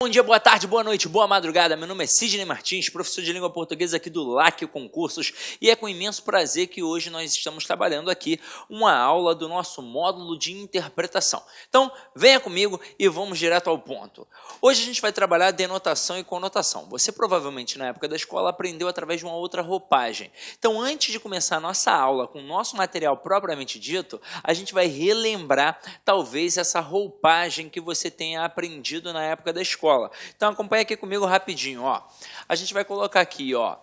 Bom dia, boa tarde, boa noite, boa madrugada. Meu nome é Sidney Martins, professor de língua portuguesa aqui do LAC Concursos, e é com imenso prazer que hoje nós estamos trabalhando aqui uma aula do nosso módulo de interpretação. Então, venha comigo e vamos direto ao ponto. Hoje a gente vai trabalhar denotação e conotação. Você provavelmente na época da escola aprendeu através de uma outra roupagem. Então, antes de começar a nossa aula com o nosso material propriamente dito, a gente vai relembrar talvez essa roupagem que você tenha aprendido na época da escola. Então acompanha aqui comigo rapidinho, ó. A gente vai colocar aqui, ó,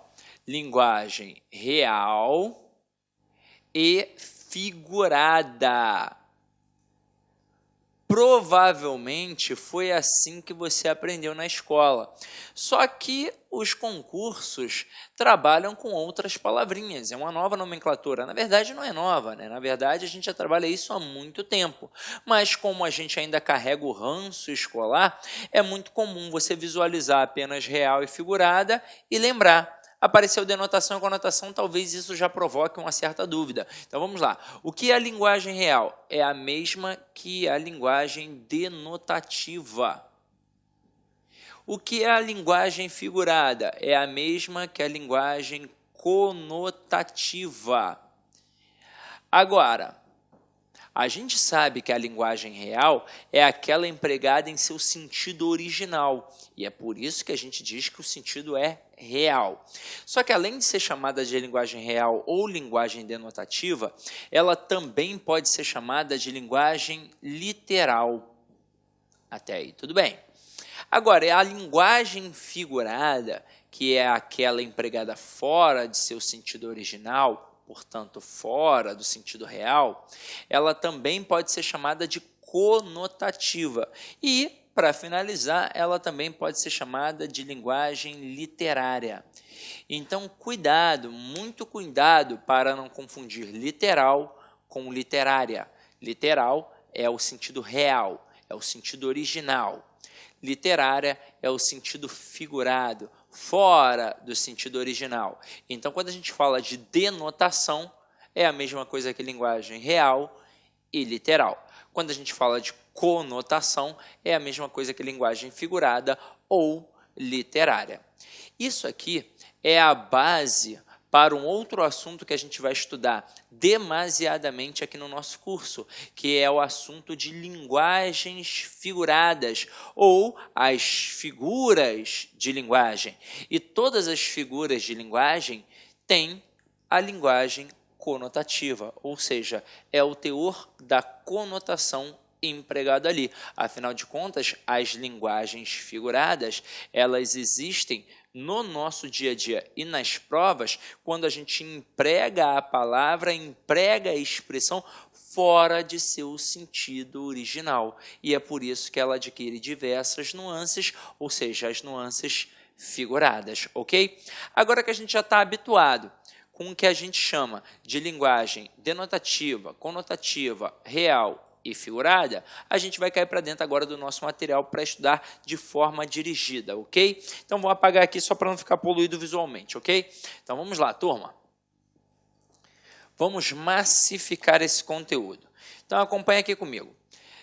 linguagem real e figurada. Provavelmente foi assim que você aprendeu na escola. Só que os concursos trabalham com outras palavrinhas, é uma nova nomenclatura. Na verdade, não é nova, né? Na verdade, a gente já trabalha isso há muito tempo. Mas como a gente ainda carrega o ranço escolar, é muito comum você visualizar apenas real e figurada e lembrar. Apareceu denotação e conotação, talvez isso já provoque uma certa dúvida. Então vamos lá. O que é a linguagem real? É a mesma que a linguagem denotativa. O que é a linguagem figurada? É a mesma que a linguagem conotativa. Agora, a gente sabe que a linguagem real é aquela empregada em seu sentido original, e é por isso que a gente diz que o sentido é real. Só que além de ser chamada de linguagem real ou linguagem denotativa, ela também pode ser chamada de linguagem literal. Até aí, tudo bem. Agora, é a linguagem figurada, que é aquela empregada fora de seu sentido original, portanto, fora do sentido real, ela também pode ser chamada de conotativa. E, para finalizar, ela também pode ser chamada de linguagem literária. Então, cuidado, muito cuidado para não confundir literal com literária. Literal é o sentido real, é o sentido original. Literária é o sentido figurado, fora do sentido original. Então, quando a gente fala de denotação, é a mesma coisa que linguagem real e literal. Quando a gente fala de conotação, é a mesma coisa que linguagem figurada ou literária. Isso aqui é a base para um outro assunto que a gente vai estudar demasiadamente aqui no nosso curso, que é o assunto de linguagens figuradas, ou as figuras de linguagem. E todas as figuras de linguagem têm a linguagem conotativa, ou seja, é o teor da conotação empregado ali. Afinal de contas, as linguagens figuradas, elas existem no nosso dia a dia e nas provas, quando a gente emprega a palavra, emprega a expressão fora de seu sentido original. E é por isso que ela adquire diversas nuances, ou seja, as nuances figuradas, ok? Agora que a gente já está habituado com o que a gente chama de linguagem denotativa, conotativa, real e figurada, a gente vai cair para dentro agora do nosso material para estudar de forma dirigida, ok? Então, vou apagar aqui só para não ficar poluído visualmente, ok? Então, vamos lá, turma. Vamos massificar esse conteúdo. Então, acompanha aqui comigo.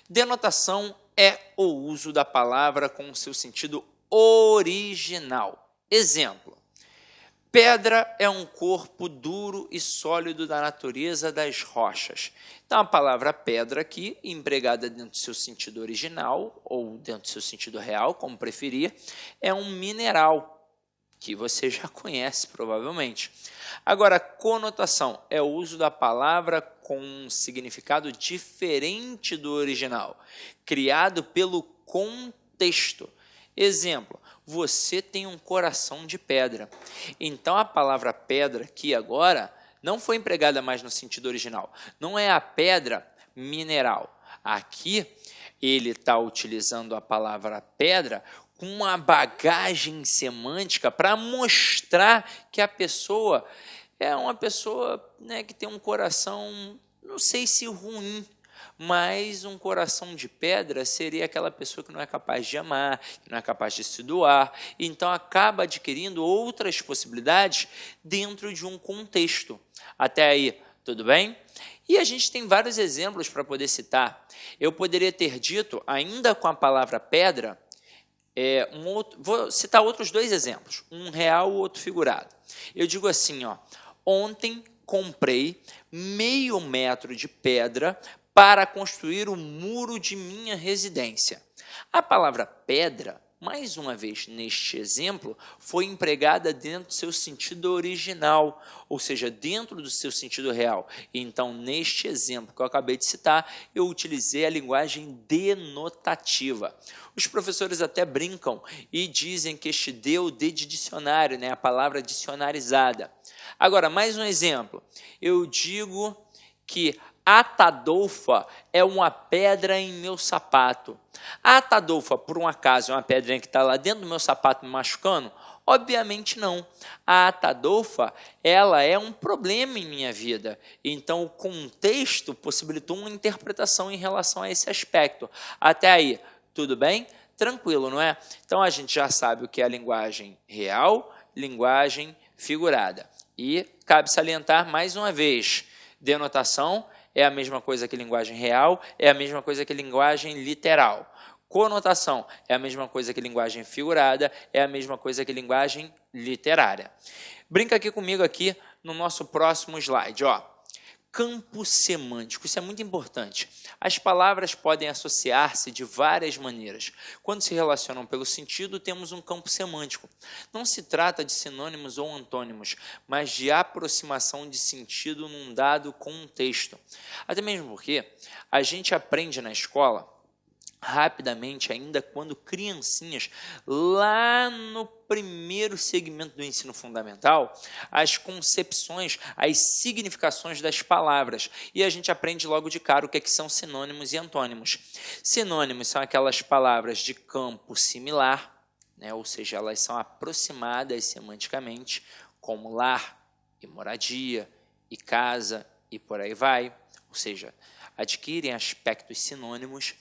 Denotação é o uso da palavra com o seu sentido original. Exemplo. Pedra é um corpo duro e sólido da natureza das rochas. Então, a palavra pedra aqui, empregada dentro do seu sentido original, ou dentro do seu sentido real, como preferir, é um mineral, que você já conhece provavelmente. Agora, conotação é o uso da palavra com um significado diferente do original, criado pelo contexto. Exemplo, você tem um coração de pedra. Então, a palavra pedra aqui agora não foi empregada mais no sentido original. Não é a pedra mineral. Aqui, ele está utilizando a palavra pedra com uma bagagem semântica para mostrar que a pessoa é uma pessoa, né, que tem um coração, não sei se ruim, mas um coração de pedra seria aquela pessoa que não é capaz de amar, que não é capaz de se doar, então acaba adquirindo outras possibilidades dentro de um contexto. Até aí, tudo bem? E a gente tem vários exemplos para poder citar. Eu poderia ter dito, ainda com a palavra pedra, Vou citar outros dois exemplos, um real e outro figurado. Eu digo assim, ó, ontem comprei meio metro de pedra para construir o muro de minha residência. A palavra pedra, mais uma vez neste exemplo, foi empregada dentro do seu sentido original, ou seja, dentro do seu sentido real. Então, neste exemplo que eu acabei de citar, eu utilizei a linguagem denotativa. Os professores até brincam e dizem que este D é o D de dicionário, né? A palavra dicionarizada. Agora, mais um exemplo. Eu digo que a Tadolfa é uma pedra em meu sapato. A Tadolfa, por um acaso, é uma pedrinha que está lá dentro do meu sapato me machucando? Obviamente não. A Tadolfa, ela é um problema em minha vida. Então, o contexto possibilitou uma interpretação em relação a esse aspecto. Até aí, tudo bem? Tranquilo, não é? Então, a gente já sabe o que é a linguagem real, linguagem figurada. E cabe salientar mais uma vez, denotação é a mesma coisa que linguagem real, é a mesma coisa que linguagem literal. Conotação é a mesma coisa que linguagem figurada, é a mesma coisa que linguagem literária. Brinca aqui comigo aqui no nosso próximo slide, ó. Campo semântico, isso é muito importante. As palavras podem associar-se de várias maneiras. Quando se relacionam pelo sentido, temos um campo semântico. Não se trata de sinônimos ou antônimos, mas de aproximação de sentido num dado contexto. Até mesmo porque a gente aprende na escola, rapidamente, ainda quando criancinhas, lá no primeiro segmento do ensino fundamental, as concepções, as significações das palavras. E a gente aprende logo de cara o que é que são sinônimos e antônimos. Sinônimos são aquelas palavras de campo similar, né? Ou seja, elas são aproximadas semanticamente, como lar e moradia, e casa, e por aí vai. Ou seja, adquirem aspectos sinônimos,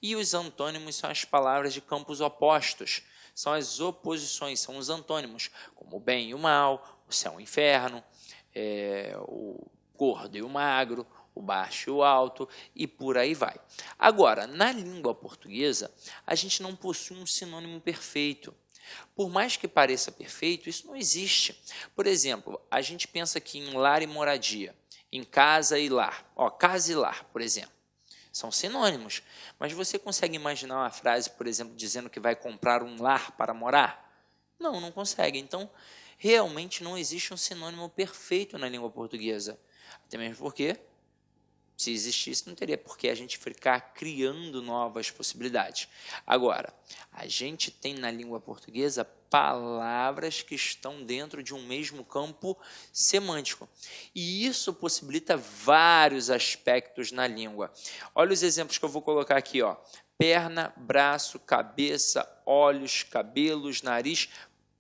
e os antônimos são as palavras de campos opostos, são as oposições, são os antônimos, como o bem e o mal, o céu e o inferno, o gordo e o magro, o baixo e o alto, e por aí vai. Agora, na língua portuguesa, a gente não possui um sinônimo perfeito. Por mais que pareça perfeito, isso não existe. Por exemplo, a gente pensa aqui em lar e moradia, em casa e lar. Ó, casa e lar, por exemplo. São sinônimos. Mas você consegue imaginar uma frase, por exemplo, dizendo que vai comprar um lar para morar? Não, não consegue. Então, realmente não existe um sinônimo perfeito na língua portuguesa. Até mesmo porque, se existisse, não teria por que a gente ficar criando novas possibilidades. Agora, a gente tem na língua portuguesa palavras que estão dentro de um mesmo campo semântico. E isso possibilita vários aspectos na língua. Olha os exemplos que eu vou colocar aqui, ó. Perna, braço, cabeça, olhos, cabelos, nariz,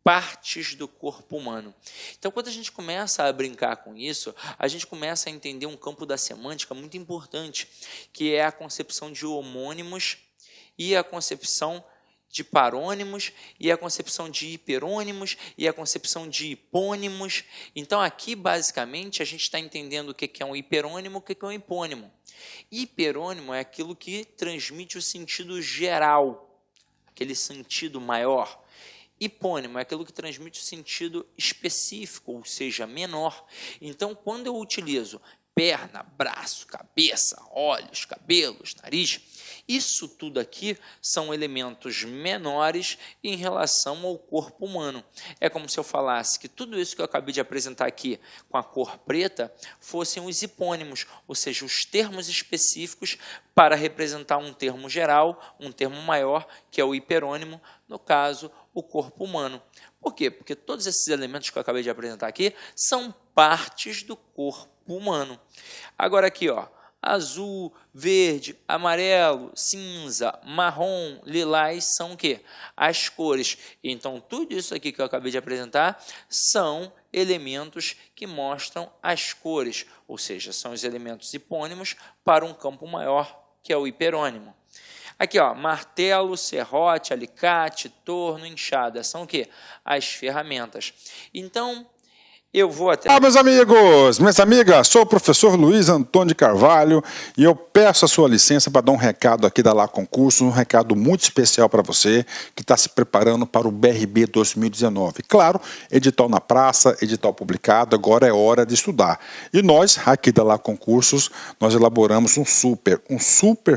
partes do corpo humano. Então, quando a gente começa a brincar com isso, a gente começa a entender um campo da semântica muito importante, que é a concepção de homônimos e a concepção de parônimos, e a concepção de hiperônimos, e a concepção de hipônimos. Então, aqui, basicamente, a gente está entendendo o que é um hiperônimo, o que é um hipônimo. Hiperônimo é aquilo que transmite o sentido geral, aquele sentido maior. Hipônimo é aquilo que transmite o sentido específico, ou seja, menor. Então, quando eu utilizo perna, braço, cabeça, olhos, cabelos, nariz, isso tudo aqui são elementos menores em relação ao corpo humano. É como se eu falasse que tudo isso que eu acabei de apresentar aqui com a cor preta fossem os hipônimos, ou seja, os termos específicos para representar um termo geral, um termo maior, que é o hiperônimo, no caso, o corpo humano. Por quê? Porque todos esses elementos que eu acabei de apresentar aqui são partes do corpo humano. Agora aqui, ó, azul, verde, amarelo, cinza, marrom, lilás são o quê? As cores. Então, tudo isso aqui que eu acabei de apresentar são elementos que mostram as cores, ou seja, são os elementos hipônimos para um campo maior, que é o hiperônimo. Aqui, ó, martelo, serrote, alicate, torno, enxada, são o quê? As ferramentas. Então, Eu vou até... Olá, meus amigos, minhas amigas, sou o professor Luiz Antônio de Carvalho e eu peço a sua licença para dar um recado aqui da Lá Concurso, um recado muito especial para você que está se preparando para o BRB 2019. Claro, edital na praça, edital publicado, agora é hora de estudar. E nós, aqui da Lá Concursos, nós elaboramos um super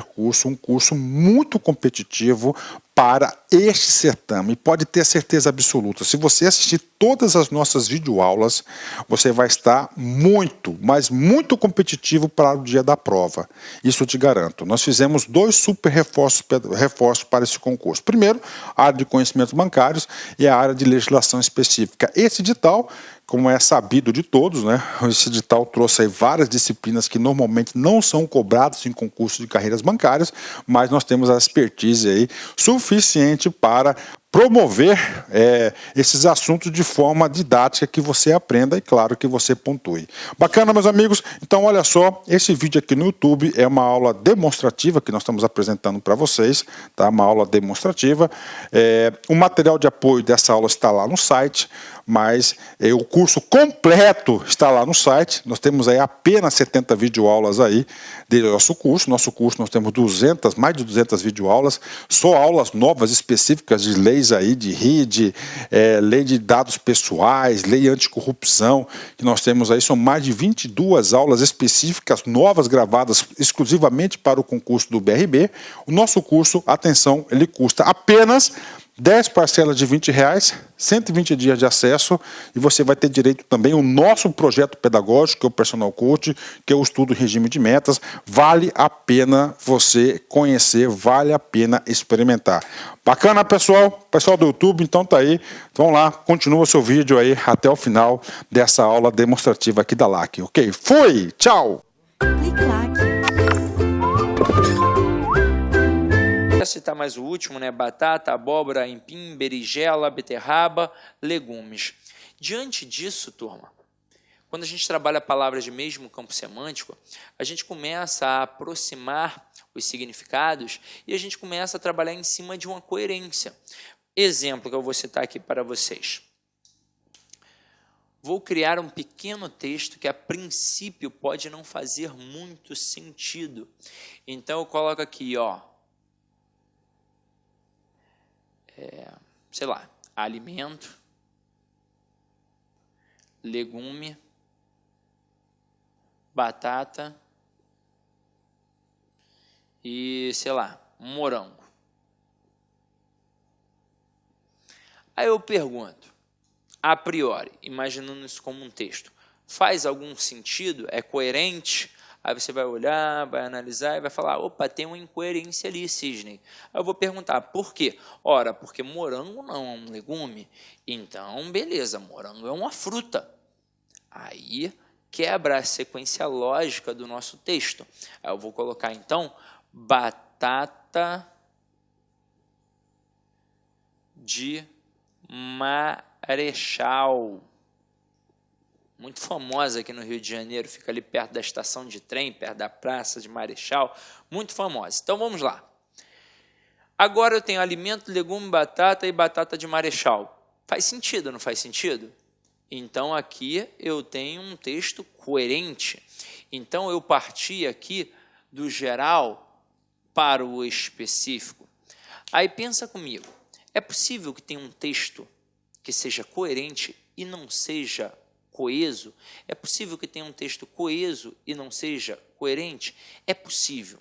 curso, um curso muito competitivo para este certame. E pode ter certeza absoluta, se você assistir todas as nossas videoaulas, você vai estar muito, mas muito competitivo para o dia da prova. Isso eu te garanto. Nós fizemos 2 super reforços para esse concurso. Primeiro, a área de conhecimentos bancários e a área de legislação específica. Esse edital, como é sabido de todos, né? Esse edital trouxe aí várias disciplinas que normalmente não são cobradas em concursos de carreiras bancárias, mas nós temos a expertise aí suficiente para promover esses assuntos de forma didática que você aprenda e, claro, que você pontue. Bacana, meus amigos? Então, olha só, esse vídeo aqui no YouTube é uma aula demonstrativa que nós estamos apresentando para vocês, tá? Uma aula demonstrativa. O material de apoio dessa aula está lá no site, mas o curso completo está lá no site. Nós temos aí apenas 70 videoaulas aí do nosso curso. Nosso curso nós temos mais de 200 videoaulas, só aulas novas específicas de leis aí, de RID, lei de dados pessoais, lei anticorrupção, que nós temos aí, são mais de 22 aulas específicas, novas, gravadas exclusivamente para o concurso do BRB. O nosso curso, atenção, ele custa apenas 10 parcelas de R$20, 120 dias de acesso, e você vai ter direito também ao nosso projeto pedagógico, que é o Personal Coach, que é o estudo regime de metas. Vale a pena você conhecer, vale a pena experimentar. Bacana, pessoal? Pessoal do YouTube, então tá aí. Vamos lá, continua o seu vídeo aí até o final dessa aula demonstrativa aqui da LAC, ok? Fui! Tchau! Citar mais o último, né? Batata, abóbora, aipim, berinjela, beterraba, legumes. Diante disso, turma, quando a gente trabalha palavras de mesmo campo semântico, a gente começa a aproximar os significados e a gente começa a trabalhar em cima de uma coerência. Exemplo que eu vou citar aqui para vocês. Vou criar um pequeno texto que a princípio pode não fazer muito sentido. Então eu coloco aqui, ó, sei lá, alimento, legume, batata e, sei lá, morango. Aí eu pergunto, a priori, imaginando isso como um texto, faz algum sentido? É coerente? Aí você vai olhar, vai analisar e vai falar, opa, tem uma incoerência ali, Cisney. Aí eu vou perguntar, por quê? Ora, porque morango não é um legume. Então, beleza, morango é uma fruta. Aí quebra a sequência lógica do nosso texto. Aí eu vou colocar, então, batata de Marechal. Muito famosa aqui no Rio de Janeiro, fica ali perto da estação de trem, perto da Praça de Marechal, muito famosa. Então vamos lá. Agora eu tenho alimento, legume, batata e batata de Marechal. Faz sentido, não faz sentido? Então aqui eu tenho um texto coerente. Então eu parti aqui do geral para o específico. Aí pensa comigo, é possível que tenha um texto que seja coerente e não seja coeso? É possível que tenha um texto coeso e não seja coerente? É possível.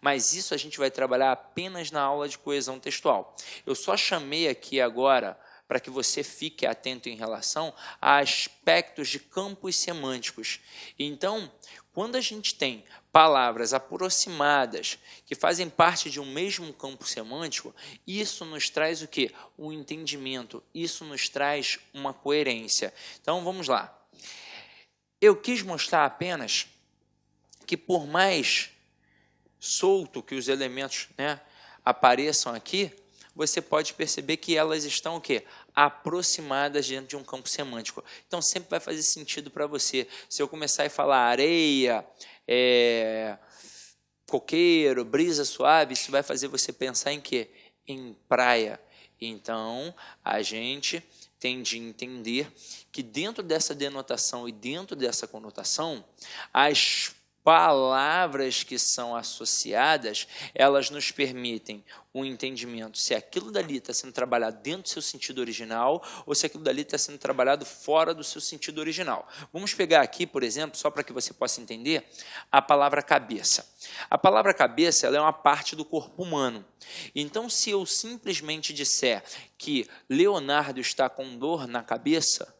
Mas isso a gente vai trabalhar apenas na aula de coesão textual. Eu só chamei aqui agora para que você fique atento em relação a aspectos de campos semânticos. Então, quando a gente tem palavras aproximadas que fazem parte de um mesmo campo semântico, isso nos traz o quê? Um entendimento, isso nos traz uma coerência. Então, vamos lá. Eu quis mostrar apenas que por mais solto que os elementos, né, apareçam aqui, você pode perceber que elas estão o quê? Aproximadas dentro de um campo semântico. Então, sempre vai fazer sentido para você. Se eu começar a falar areia, coqueiro, brisa suave, isso vai fazer você pensar em quê? Em praia. Então, a gente tem de entender que dentro dessa denotação e dentro dessa conotação, as palavras que são associadas, elas nos permitem um entendimento se aquilo dali está sendo trabalhado dentro do seu sentido original ou se aquilo dali está sendo trabalhado fora do seu sentido original. Vamos pegar aqui, por exemplo, só para que você possa entender, a palavra cabeça. A palavra cabeça ela é uma parte do corpo humano. Então, se eu simplesmente disser que Leonardo está com dor na cabeça,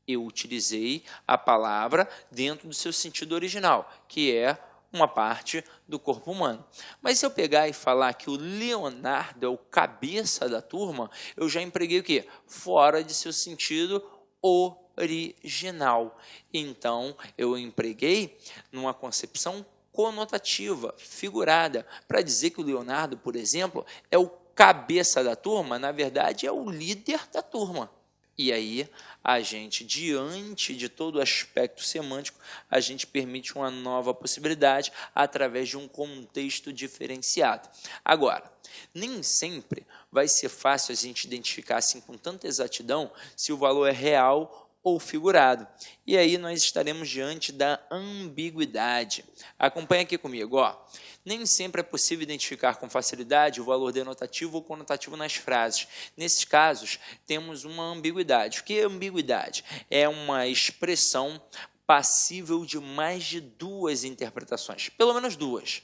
eu utilizei a palavra dentro do seu sentido original, que é uma parte do corpo humano. Mas se eu pegar e falar que o Leonardo é o cabeça da turma, eu já empreguei o quê? Fora de seu sentido original. Então, eu empreguei numa concepção conotativa, figurada, para dizer que o Leonardo, por exemplo, é o cabeça da turma, na verdade é o líder da turma. E aí, a gente, diante de todo o aspecto semântico, a gente permite uma nova possibilidade através de um contexto diferenciado. Agora, nem sempre vai ser fácil a gente identificar assim com tanta exatidão se o valor é real ou figurado. E aí nós estaremos diante da ambiguidade. Acompanhe aqui comigo, ó. Nem sempre é possível identificar com facilidade o valor denotativo ou conotativo nas frases. Nesses casos, temos uma ambiguidade. O que é ambiguidade? É uma expressão passível de mais de duas interpretações, pelo menos duas,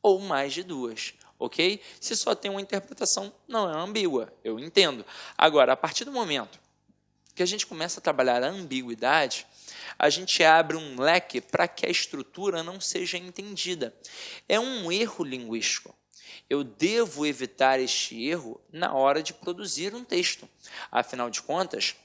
ou mais de duas. Ok? Se só tem uma interpretação, não é ambígua, eu entendo. Agora, a partir do momento que a gente começa a trabalhar a ambiguidade, a gente abre um leque para que a estrutura não seja entendida. É um erro linguístico. Eu devo evitar este erro na hora de produzir um texto. Afinal de contas,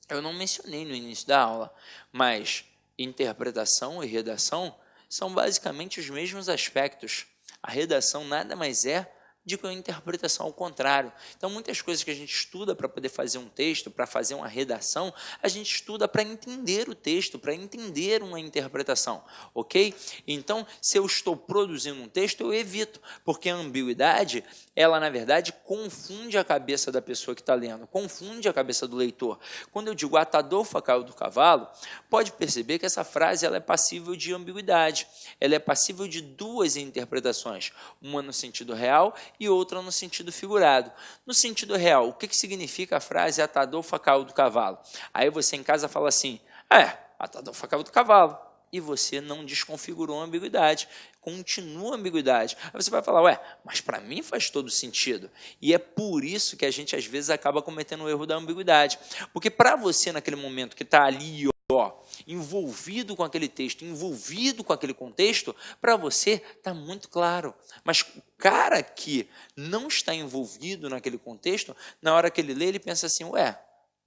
eu não mencionei no início da aula, mas interpretação e redação são basicamente os mesmos aspectos. A redação nada mais é de que uma interpretação ao contrário. Então, muitas coisas que a gente estuda para poder fazer um texto, para fazer uma redação, a gente estuda para entender o texto, para entender uma interpretação, ok? Então, se eu estou produzindo um texto, eu evito, porque a ambiguidade, ela, na verdade, confunde a cabeça da pessoa que está lendo, confunde a cabeça do leitor. Quando eu digo Atadofa caiu do cavalo, pode perceber que essa frase ela é passível de ambiguidade, ela é passível de duas interpretações, uma no sentido real e outra no sentido figurado. No sentido real, o que significa a frase Atadofa caiu do cavalo? Aí você em casa fala assim, Atadofa caiu do cavalo. E você não desconfigurou a ambiguidade, continua a ambiguidade. Aí você vai falar, mas para mim faz todo sentido. E é por isso que a gente às vezes acaba cometendo o erro da ambiguidade. Porque para você naquele momento que está ali, envolvido com aquele texto, envolvido com aquele contexto, para você está muito claro. Mas o cara que não está envolvido naquele contexto, na hora que ele lê, ele pensa assim,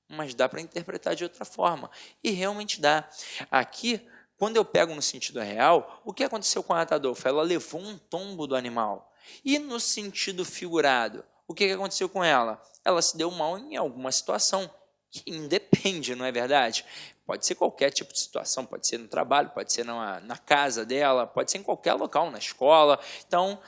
mas dá para interpretar de outra forma. E realmente dá. Aqui, quando eu pego no sentido real, o que aconteceu com a Atadofa? Ela levou um tombo do animal. E no sentido figurado, o que aconteceu com ela? Ela se deu mal em alguma situação, que independe, não é verdade? Pode ser qualquer tipo de situação, pode ser no trabalho, pode ser na casa dela, pode ser em qualquer local, na escola. Então,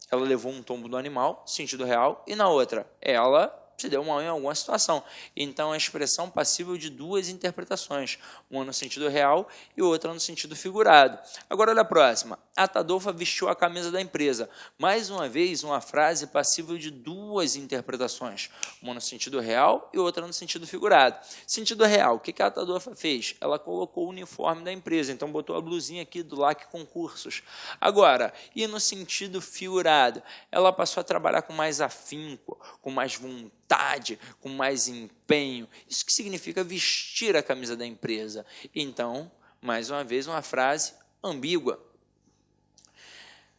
ela levou um tombo do animal, sentido real, e na outra, ela se deu mal em alguma situação. Então, a expressão passível de duas interpretações, uma no sentido real e outra no sentido figurado. Agora, olha a próxima. Atadofa vestiu a camisa da empresa. Mais uma vez, uma frase passível de duas interpretações, uma no sentido real e outra no sentido figurado. Sentido real, o que a Atadofa fez? Ela colocou o uniforme da empresa, então botou a blusinha aqui do LAC Concursos. Agora, e no sentido figurado? Ela passou a trabalhar com mais afinco, com mais vontade, com mais empenho. Isso que significa vestir a camisa da empresa. Então, mais uma vez, uma frase ambígua.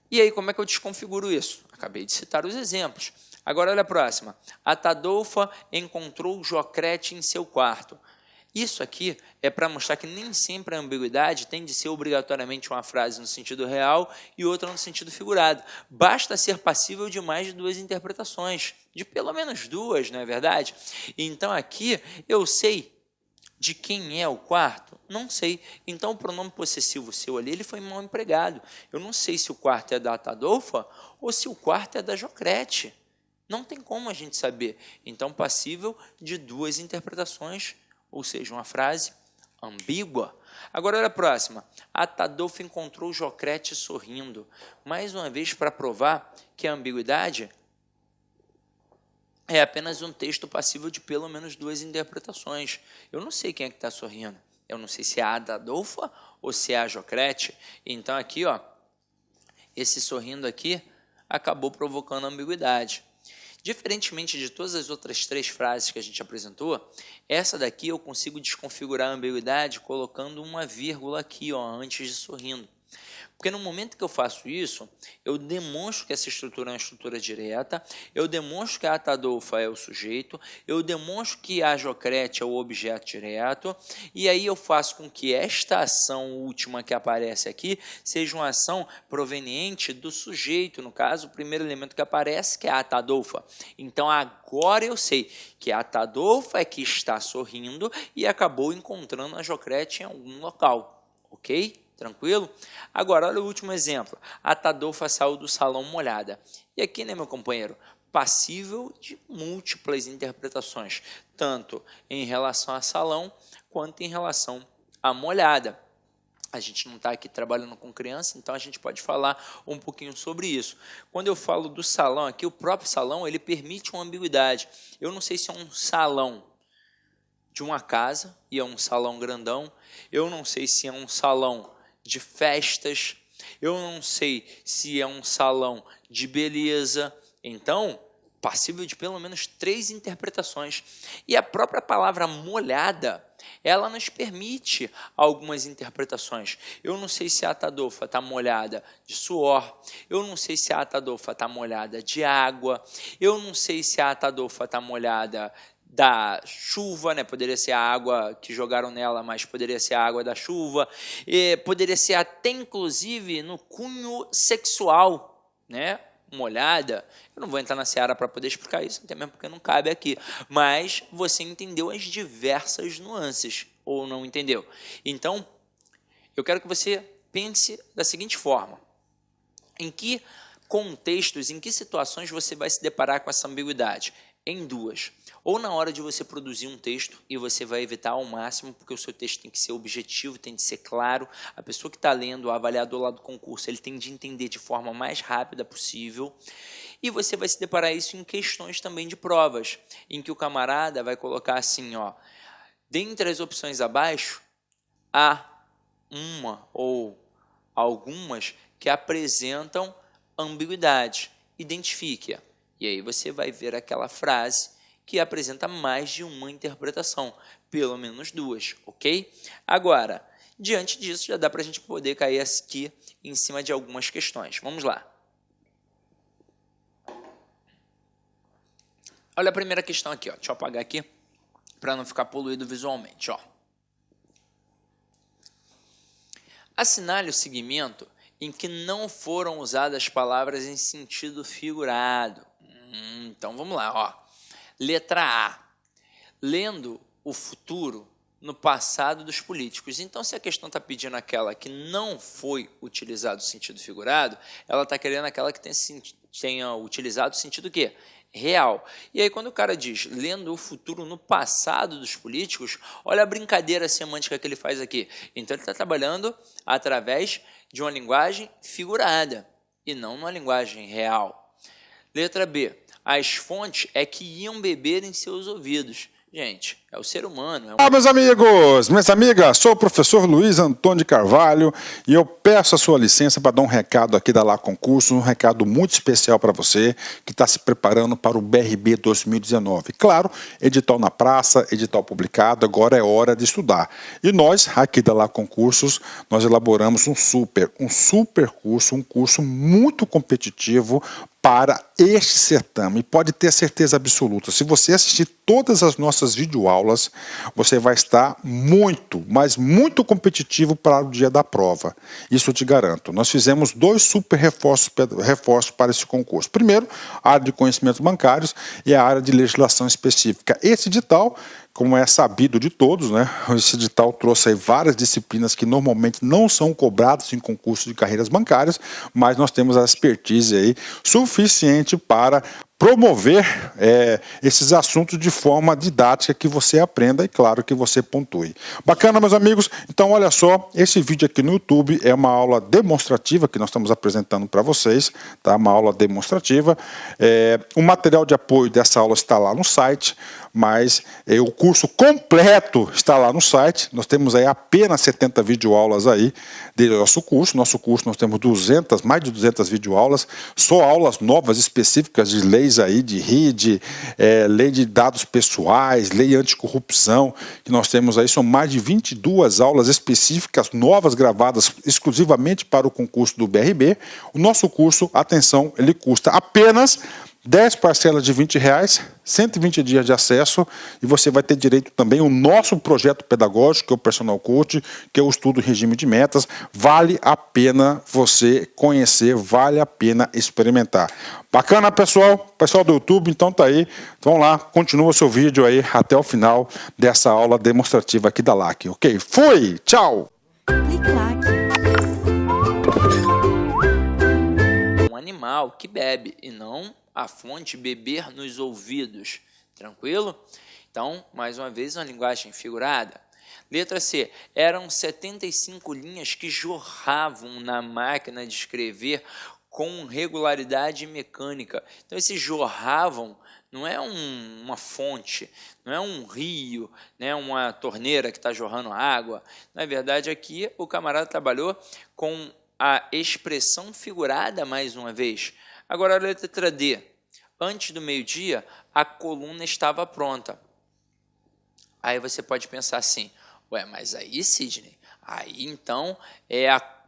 E aí, como é que eu desconfiguro isso? Acabei de citar os exemplos. Agora, olha a próxima. Atadofa encontrou Jocrete em seu quarto. Isso aqui é para mostrar que nem sempre a ambiguidade tem de ser obrigatoriamente uma frase no sentido real e outra no sentido figurado. Basta ser passível de mais de duas interpretações, de pelo menos duas, não é verdade? Então, aqui eu sei de quem é o quarto? Não sei. Então, o pronome possessivo seu ali, ele foi mal empregado. Eu não sei se o quarto é da Atadofa ou se o quarto é da Jocrete. Não tem como a gente saber. Então, passível de duas interpretações, ou seja, uma frase ambígua. Agora, olha a próxima. Atadolfo encontrou Jocrete sorrindo. Mais uma vez, para provar que a ambiguidade é apenas um texto passível de pelo menos duas interpretações. Eu não sei quem é que está sorrindo. Eu não sei se é a Atadolfo ou se é a Jocrete. Então, aqui, ó, esse sorrindo aqui acabou provocando ambiguidade. Diferentemente de todas as outras três frases que a gente apresentou, essa daqui eu consigo desconfigurar a ambiguidade colocando uma vírgula aqui, ó, antes de sorrindo. Porque no momento que eu faço isso, eu demonstro que essa estrutura é uma estrutura direta, eu demonstro que a Atadolfo é o sujeito, eu demonstro que a Jocrete é o objeto direto, e aí eu faço com que esta ação última que aparece aqui seja uma ação proveniente do sujeito, no caso, o primeiro elemento que aparece, que é a Atadolfo. Então, agora eu sei que a Atadolfo é que está sorrindo e acabou encontrando a Jocrete em algum local, ok? Tranquilo? Agora, olha o último exemplo. A Atadolfo saiu do salão molhada. E aqui, né, meu companheiro? Passível de múltiplas interpretações, tanto em relação a salão, quanto em relação à molhada. A gente não está aqui trabalhando com criança, então a gente pode falar um pouquinho sobre isso. Quando eu falo do salão aqui, o próprio salão, ele permite uma ambiguidade. Eu não sei se é um salão de uma casa, e é um salão grandão. Eu não sei se é um salão de festas, eu não sei se é um salão de beleza. Então, passível de pelo menos três interpretações. E a própria palavra molhada, ela nos permite algumas interpretações. Eu não sei se a Atadolfo está molhada de suor, eu não sei se a Atadolfo está molhada de água, eu não sei se a Atadolfo está molhada da chuva, né? Poderia ser a água que jogaram nela, mas poderia ser a água da chuva, e poderia ser até inclusive no cunho sexual, né? Molhada. Eu não vou entrar na seara para poder explicar isso, até mesmo porque não cabe aqui, mas você entendeu as diversas nuances, ou não entendeu? Então, eu quero que você pense da seguinte forma: em que contextos, em que situações você vai se deparar com essa ambiguidade? Em duas. Ou na hora de você produzir um texto, e você vai evitar ao máximo, porque o seu texto tem que ser objetivo, tem que ser claro, a pessoa que está lendo, o avaliador lá do concurso, ele tem de entender de forma mais rápida possível, e você vai se deparar isso em questões também de provas, em que o camarada vai colocar assim, ó, dentre as opções abaixo, há uma ou algumas que apresentam ambiguidade, identifique-a. E aí você vai ver aquela frase que apresenta mais de uma interpretação, pelo menos duas, ok? Agora, diante disso, já dá para a gente poder cair aqui em cima de algumas questões. Vamos lá. Olha a primeira questão aqui, ó. Deixa eu apagar aqui, para não ficar poluído visualmente, ó. Assinale o segmento em que não foram usadas palavras em sentido figurado. Então, vamos lá, ó. Letra A. Lendo o futuro no passado dos políticos. Então, se a questão está pedindo aquela que não foi utilizado o sentido figurado, ela está querendo aquela que tenha utilizado o sentido o quê? Real. E aí, quando o cara diz lendo o futuro no passado dos políticos, olha a brincadeira semântica que ele faz aqui. Então, ele está trabalhando através de uma linguagem figurada e não uma linguagem real. Letra B. As fontes é que iam beber em seus ouvidos. Gente, é o ser humano. Olá, meus amigos, minhas amigas, sou o professor Luiz Antônio de Carvalho e eu peço a sua licença para dar um recado aqui da Lá Concurso, um recado muito especial para você que está se preparando para o BRB 2019. Claro, edital na praça, edital publicado, agora é hora de estudar. E nós, aqui da Lá Concursos, nós elaboramos um super curso, um curso muito competitivo para este certame. Pode ter certeza absoluta, se você assistir todas as nossas videoaulas, você vai estar muito, mas muito competitivo para o dia da prova. Isso eu te garanto. Nós fizemos 2 super reforços para esse concurso. Primeiro, a área de conhecimentos bancários e a área de legislação específica. Esse edital, como é sabido de todos, né? Esse edital trouxe aí várias disciplinas que normalmente não são cobradas em concursos de carreiras bancárias, mas nós temos a expertise aí suficiente para promover esses assuntos de forma didática, que você aprenda e, claro, que você pontue. Bacana, meus amigos? Então, olha só, esse vídeo aqui no YouTube é uma aula demonstrativa que nós estamos apresentando para vocês, tá? Uma aula demonstrativa. O material de apoio dessa aula está lá no site, mas o curso completo está lá no site. Nós temos aí apenas 70 videoaulas aí do nosso curso. Nosso curso nós temos mais de 200 videoaulas, só aulas novas específicas de leis aí, de RID, lei de dados pessoais, lei anticorrupção, que nós temos aí, são mais de 22 aulas específicas, novas, gravadas exclusivamente para o concurso do BRB. O nosso curso, atenção, ele custa apenas 10 parcelas de R$20, 120 dias de acesso, e você vai ter direito também ao nosso projeto pedagógico, que é o Personal Coach, que é o estudo regime de metas. Vale a pena você conhecer, vale a pena experimentar. Bacana, pessoal? Pessoal do YouTube, então tá aí. Vamos lá, continua o seu vídeo aí até o final dessa aula demonstrativa aqui da LAC, ok? Fui! Tchau! Um animal que bebe e não a fonte beber nos ouvidos. Tranquilo? Então, mais uma vez, uma linguagem figurada. Letra C. Eram 75 linhas que jorravam na máquina de escrever com regularidade mecânica. Então, esse jorravam não é uma fonte, não é um rio, né, uma torneira que está jorrando água. Na verdade, aqui o camarada trabalhou com a expressão figurada mais uma vez. Agora a letra D. Antes do meio-dia, a coluna estava pronta. Aí você pode pensar assim, ué, mas aí, Sidney, aí então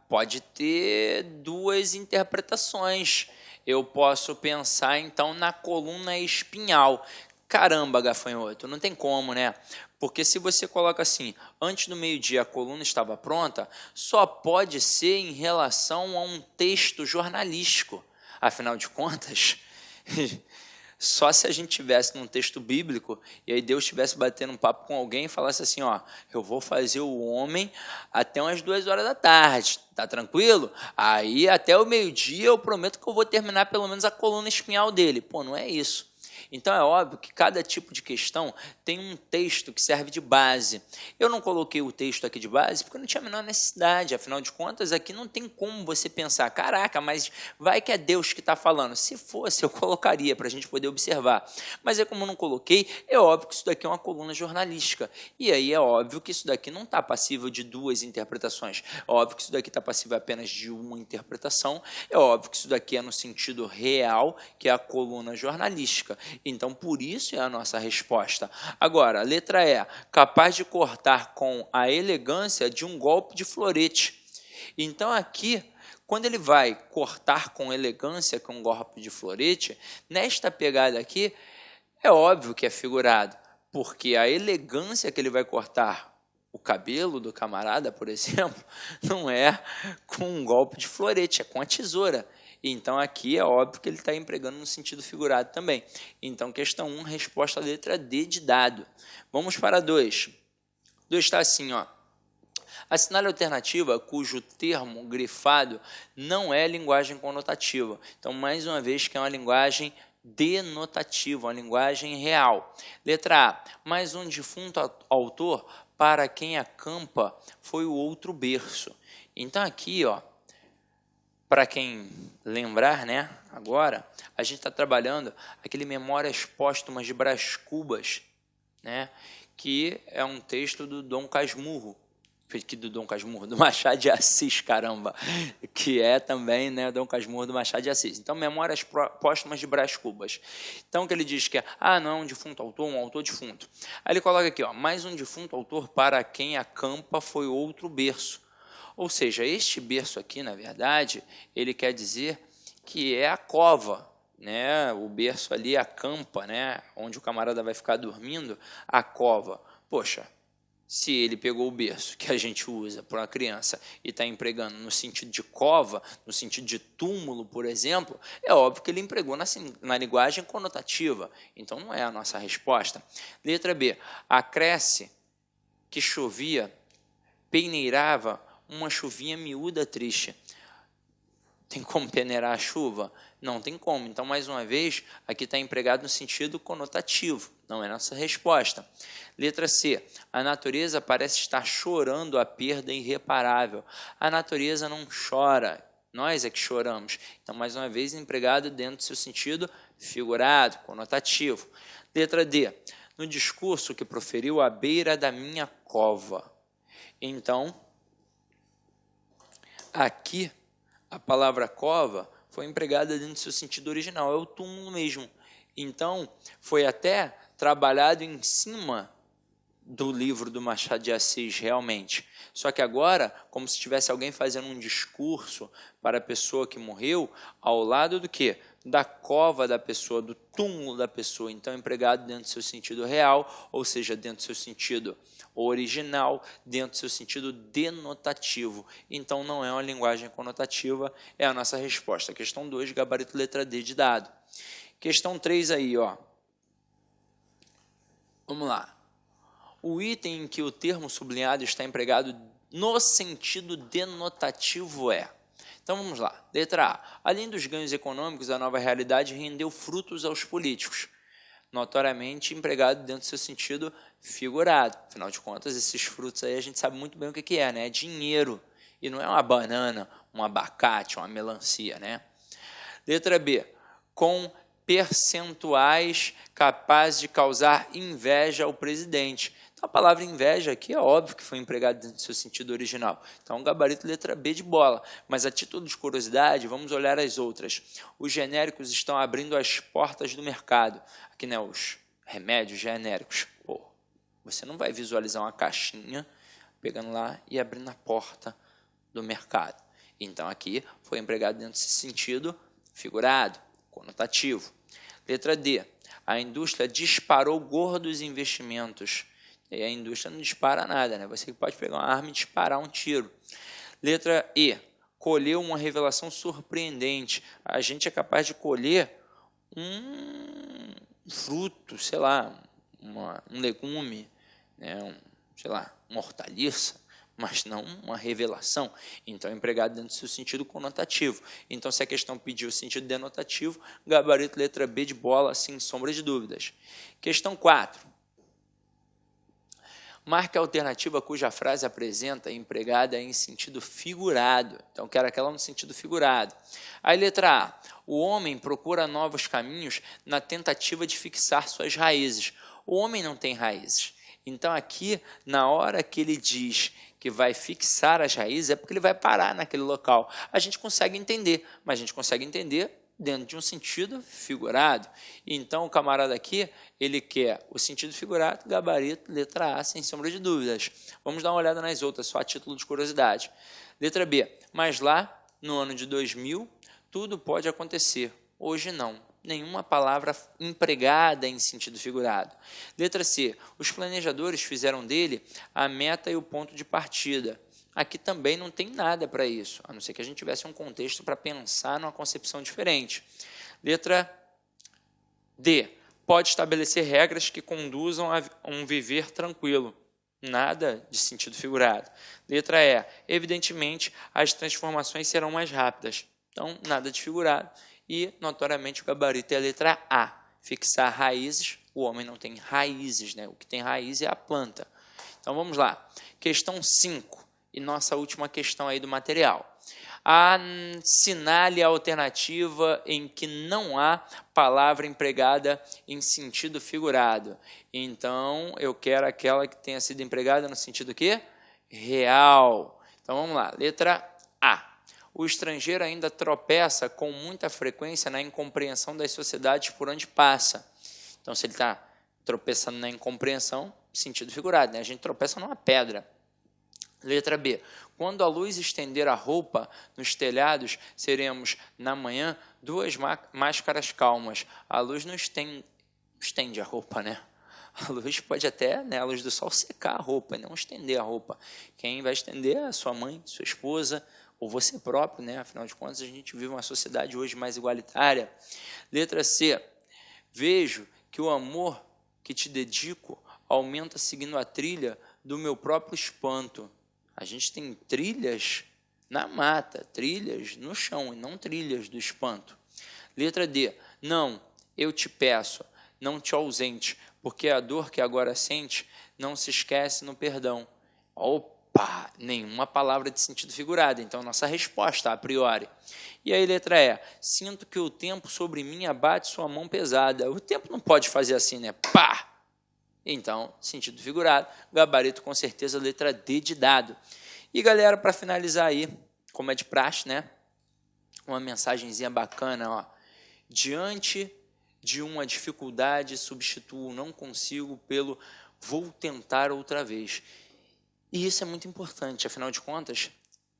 pode ter duas interpretações. Eu posso pensar então na coluna espinhal. Caramba, gafanhoto, não tem como, né? Porque se você coloca assim, antes do meio-dia a coluna estava pronta, só pode ser em relação a um texto jornalístico. Afinal de contas, só se a gente tivesse num texto bíblico e aí Deus estivesse batendo um papo com alguém e falasse assim, ó, eu vou fazer o homem até umas 2 horas da tarde, tá tranquilo? Aí até o meio-dia eu prometo que eu vou terminar pelo menos a coluna espinhal dele. Pô, não é isso. Então é óbvio que cada tipo de questão tem um texto que serve de base. Eu não coloquei o texto aqui de base porque não tinha a menor necessidade, afinal de contas aqui não tem como você pensar, caraca, mas vai que é Deus que está falando. Se fosse, eu colocaria para a gente poder observar. Mas como eu não coloquei, é óbvio que isso daqui é uma coluna jornalística. E aí é óbvio que isso daqui não está passível de 2 interpretações. É óbvio que isso daqui está passível apenas de uma interpretação. É óbvio que isso daqui é no sentido real, que é a coluna jornalística. Então, por isso é a nossa resposta. Agora, a letra E, capaz de cortar com a elegância de um golpe de florete. Então, aqui, quando ele vai cortar com elegância com um golpe de florete, nesta pegada aqui, é óbvio que é figurado, porque a elegância que ele vai cortar o cabelo do camarada, por exemplo, não é com um golpe de florete, é com a tesoura. Então, aqui é óbvio que ele está empregando no sentido figurado também. Então, questão 1, resposta à letra D de dado. Vamos para 2. 2 está assim, ó. Assinale a alternativa cujo termo grifado não é linguagem conotativa. Então, mais uma vez, que é uma linguagem denotativa, uma linguagem real. Letra A. Mais um defunto autor para quem acampa foi o outro berço. Então, aqui, ó, para quem lembrar, né, agora, a gente está trabalhando aquele Memórias Póstumas de Brás Cubas, né, que é um texto do Dom Casmurro, do Machado de Assis, caramba, que é também, né, Dom Casmurro do Machado de Assis. Então, Memórias Póstumas de Brás Cubas. Então, que ele diz que não é um defunto autor, um autor defunto. Aí ele coloca aqui, ó, mais um defunto autor para quem acampa foi outro berço. Ou seja, este berço aqui, na verdade, ele quer dizer que é a cova, né? O berço ali, a campa, né? Onde o camarada vai ficar dormindo, a cova. Poxa, se ele pegou o berço que a gente usa para uma criança e está empregando no sentido de cova, no sentido de túmulo, por exemplo, é óbvio que ele empregou na linguagem conotativa. Então, não é a nossa resposta. Letra B. Acresce que chovia, peneirava uma chuvinha miúda triste. Tem como peneirar a chuva? Não tem como. Então, mais uma vez, aqui está empregado no sentido conotativo. Não é nossa resposta. Letra C. A natureza parece estar chorando a perda irreparável. A natureza não chora. Nós é que choramos. Então, mais uma vez, empregado dentro do seu sentido figurado, conotativo. Letra D. No discurso que proferiu à beira da minha cova. Então, aqui, a palavra cova foi empregada dentro do seu sentido original, é o túmulo mesmo. Então, foi até trabalhado em cima do livro do Machado de Assis, realmente. Só que agora, como se tivesse alguém fazendo um discurso para a pessoa que morreu, ao lado do quê? Da cova da pessoa, do túmulo da pessoa. Então, empregado dentro do seu sentido real, ou seja, dentro do seu sentido original, dentro do seu sentido denotativo. Então, não é uma linguagem conotativa, é a nossa resposta. Questão 2, gabarito letra D de dado. Questão 3 aí, ó. Vamos lá. O item em que o termo sublinhado está empregado no sentido denotativo é... Então, vamos lá. Letra A. Além dos ganhos econômicos, a nova realidade rendeu frutos aos políticos, notoriamente empregado dentro do seu sentido figurado. Afinal de contas, esses frutos aí a gente sabe muito bem o que é, né? É dinheiro. E não é uma banana, um abacate, uma melancia, né? Letra B. Com percentuais capazes de causar inveja ao presidente. Então, a palavra inveja aqui é óbvio que foi empregada dentro do seu sentido original. Então, gabarito letra B de bola. Mas, a título de curiosidade, vamos olhar as outras. Os genéricos estão abrindo as portas do mercado. Aqui, né, os remédios genéricos. Pô, você não vai visualizar uma caixinha pegando lá e abrindo a porta do mercado. Então, aqui foi empregado dentro desse sentido figurado, conotativo. Letra D. A indústria disparou gordos investimentos. E a indústria não dispara nada, né? Você pode pegar uma arma e disparar um tiro. Letra E. Colheu uma revelação surpreendente. A gente é capaz de colher um fruto, sei lá, um legume, né? Sei lá, uma hortaliça, mas não uma revelação. Então, é empregado dentro do seu sentido conotativo. Então, se a questão pedir o sentido denotativo, gabarito letra B de bola, sem sombra de dúvidas. Questão 4. Marque a alternativa cuja frase apresenta empregada em sentido figurado. Então, quero aquela no sentido figurado. Aí, letra A. O homem procura novos caminhos na tentativa de fixar suas raízes. O homem não tem raízes. Então, aqui, na hora que ele diz que vai fixar as raízes, é porque ele vai parar naquele local. A gente consegue entender, mas a gente consegue entender dentro de um sentido figurado. Então, o camarada aqui, ele quer o sentido figurado, gabarito, letra A, sem sombra de dúvidas. Vamos dar uma olhada nas outras, só a título de curiosidade. Letra B. Mas lá, no ano de 2000, tudo pode acontecer. Hoje, não. Nenhuma palavra empregada em sentido figurado. Letra C. Os planejadores fizeram dele a meta e o ponto de partida. Aqui também não tem nada para isso, a não ser que a gente tivesse um contexto para pensar numa concepção diferente. Letra D. Pode estabelecer regras que conduzam a um viver tranquilo. Nada de sentido figurado. Letra E. Evidentemente, as transformações serão mais rápidas. Então, nada de figurado. E, notoriamente, o gabarito é a letra A. Fixar raízes. O homem não tem raízes, né? O que tem raiz é a planta. Então, vamos lá. Questão 5. E nossa última questão aí do material. Assinale a alternativa em que não há palavra empregada em sentido figurado. Então, eu quero aquela que tenha sido empregada no sentido quê? Real. Então, vamos lá. Letra A. O estrangeiro ainda tropeça com muita frequência na incompreensão das sociedades por onde passa. Então, se ele está tropeçando na incompreensão, sentido figurado, né? A gente tropeça numa pedra. Letra B. Quando a luz estender a roupa nos telhados, seremos, na manhã, duas máscaras calmas. A luz não estende a roupa, né? A luz pode até, né, a luz do sol, secar a roupa, não estender a roupa. Quem vai estender é a sua mãe, sua esposa, ou você próprio, né? Afinal de contas, a gente vive uma sociedade hoje mais igualitária. Letra C. Vejo que o amor que te dedico aumenta seguindo a trilha do meu próprio espanto. A gente tem trilhas na mata, trilhas no chão e não trilhas do espanto. Letra D, não, eu te peço, não te ausente, porque a dor que agora sente não se esquece no perdão. Opa, nenhuma palavra de sentido figurado, então nossa resposta a priori. E aí letra E, sinto que o tempo sobre mim abate sua mão pesada. O tempo não pode fazer assim, né? Pá! Então, sentido figurado, gabarito com certeza, letra D de dado. E galera, para finalizar aí, como é de praxe, né? Uma mensagenzinha bacana, ó. Diante de uma dificuldade, substituo não consigo pelo vou tentar outra vez. E isso é muito importante, afinal de contas,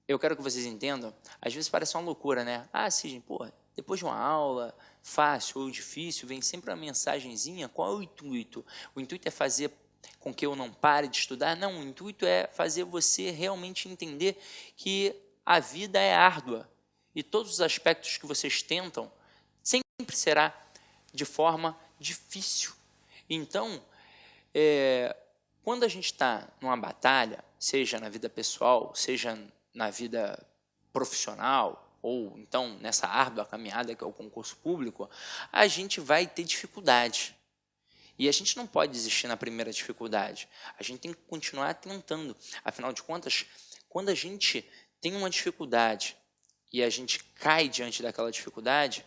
eu quero que vocês entendam, às vezes parece uma loucura, né? Ah, Sidney, porra, depois de uma aula, fácil ou difícil, vem sempre uma mensagenzinha, qual é o intuito? O intuito é fazer com que eu não pare de estudar? Não, o intuito é fazer você realmente entender que a vida é árdua e todos os aspectos que vocês tentam sempre será de forma difícil. Então, quando a gente está numa batalha, seja na vida pessoal, seja na vida profissional, ou então nessa árdua caminhada que é o concurso público, a gente vai ter dificuldade. E a gente não pode desistir na primeira dificuldade. A gente tem que continuar tentando. Afinal de contas, quando a gente tem uma dificuldade e a gente cai diante daquela dificuldade,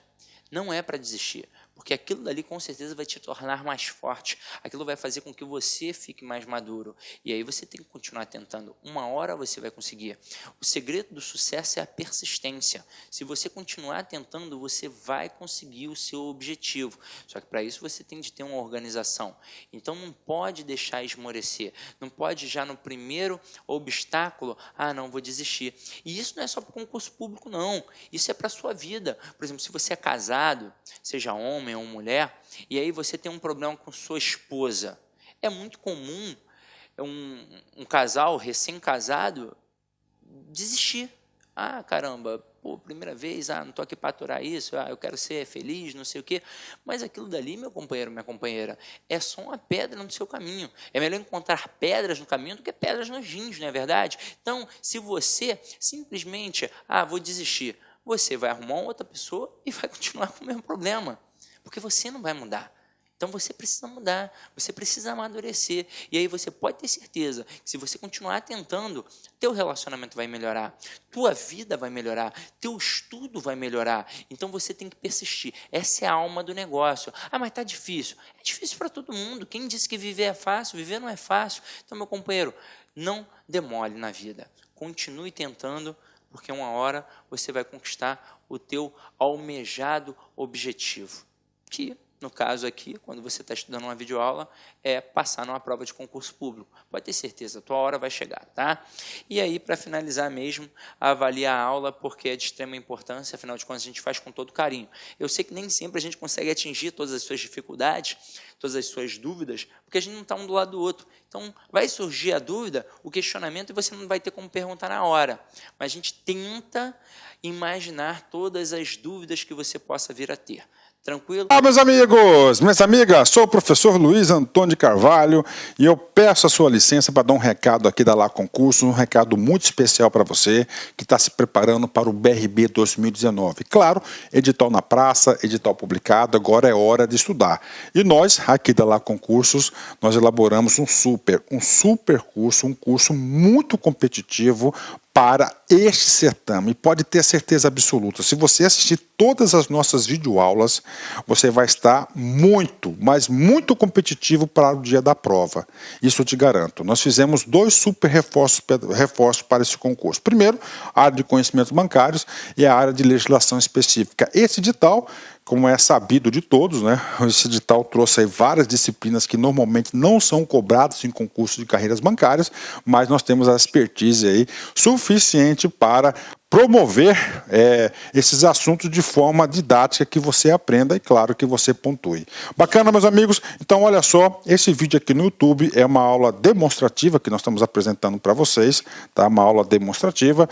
não é para desistir. Porque aquilo dali com certeza vai te tornar mais forte. Aquilo vai fazer com que você fique mais maduro. E aí você tem que continuar tentando. Uma hora você vai conseguir. O segredo do sucesso é a persistência. Se você continuar tentando, você vai conseguir o seu objetivo. Só que para isso você tem de ter uma organização. Então não pode deixar esmorecer. Não pode já no primeiro obstáculo, não, vou desistir. E isso não é só para o concurso público, não. Isso é para a sua vida. Por exemplo, se você é casado, seja homem ou mulher, e aí você tem um problema com sua esposa. É muito comum um casal recém-casado desistir. Caramba, pô, primeira vez, não estou aqui para aturar isso, eu quero ser feliz, não sei o quê. Mas aquilo dali, meu companheiro, minha companheira, é só uma pedra no seu caminho. É melhor encontrar pedras no caminho do que pedras nos rins, não é verdade? Então, se você simplesmente, vou desistir, você vai arrumar outra pessoa e vai continuar com o mesmo problema. Porque você não vai mudar. Então você precisa mudar, você precisa amadurecer. E aí você pode ter certeza que se você continuar tentando, teu relacionamento vai melhorar, tua vida vai melhorar, teu estudo vai melhorar. Então você tem que persistir. Essa é a alma do negócio. Mas está difícil. É difícil para todo mundo. Quem disse que viver é fácil? Viver não é fácil. Então, meu companheiro, não demole na vida. Continue tentando, porque uma hora você vai conquistar o teu almejado objetivo. Que, no caso aqui, quando você está estudando uma videoaula, é passar numa prova de concurso público. Pode ter certeza, a tua hora vai chegar, tá? E aí, para finalizar mesmo, avaliar a aula, porque é de extrema importância, afinal de contas, a gente faz com todo carinho. Eu sei que nem sempre a gente consegue atingir todas as suas dificuldades, todas as suas dúvidas, porque a gente não está um do lado do outro. Então, vai surgir a dúvida, o questionamento, e você não vai ter como perguntar na hora. Mas a gente tenta imaginar todas as dúvidas que você possa vir a ter. Tranquilo? Olá, meus amigos, minhas amigas, sou o professor Luiz Antônio de Carvalho e eu peço a sua licença para dar um recado aqui da Lá Concurso, um recado muito especial para você que está se preparando para o BRB 2019. Claro, edital na praça, edital publicado, agora é hora de estudar. E nós, aqui da Lá Concursos, nós elaboramos um super curso, um curso muito competitivo para este certame. E pode ter certeza absoluta, se você assistir todas as nossas videoaulas, você vai estar muito, mas muito competitivo para o dia da prova. Isso eu te garanto. Nós fizemos 2 super reforços para esse concurso. Primeiro, a área de conhecimentos bancários e a área de legislação específica. Esse edital, como é sabido de todos, né? Esse edital trouxe aí várias disciplinas que normalmente não são cobradas em concursos de carreiras bancárias, mas nós temos a expertise aí suficiente para promover esses assuntos de forma didática que você aprenda e, claro, que você pontue. Bacana, meus amigos? Então, olha só, esse vídeo aqui no YouTube é uma aula demonstrativa que nós estamos apresentando para vocês, tá? Uma aula demonstrativa.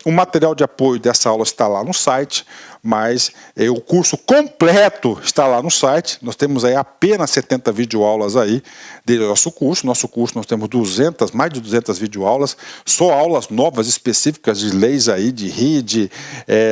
O material de apoio dessa aula está lá no site, mas o curso completo está lá no site. Nós temos aí apenas 70 videoaulas aí do nosso curso. Nosso curso nós temos mais de 200 videoaulas, só aulas novas específicas de leis aí, de RID,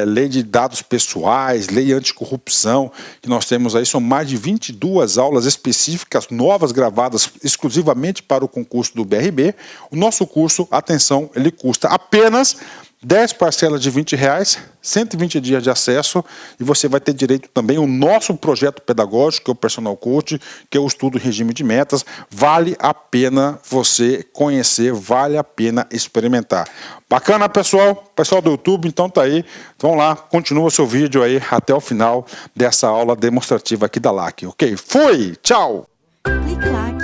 lei de dados pessoais, lei anticorrupção, que nós temos aí, são mais de 22 aulas específicas, novas, gravadas exclusivamente para o concurso do BRB. O nosso curso, atenção, ele custa apenas 10 parcelas de R$20, 120 dias de acesso, e você vai ter direito também ao nosso projeto pedagógico, que é o Personal Coach, que é o estudo em regime de metas. Vale a pena você conhecer, vale a pena experimentar. Bacana, pessoal? Pessoal do YouTube, então tá aí. Vão lá, continua o seu vídeo aí até o final dessa aula demonstrativa aqui da LAC, ok? Fui! Tchau! Clique LAC.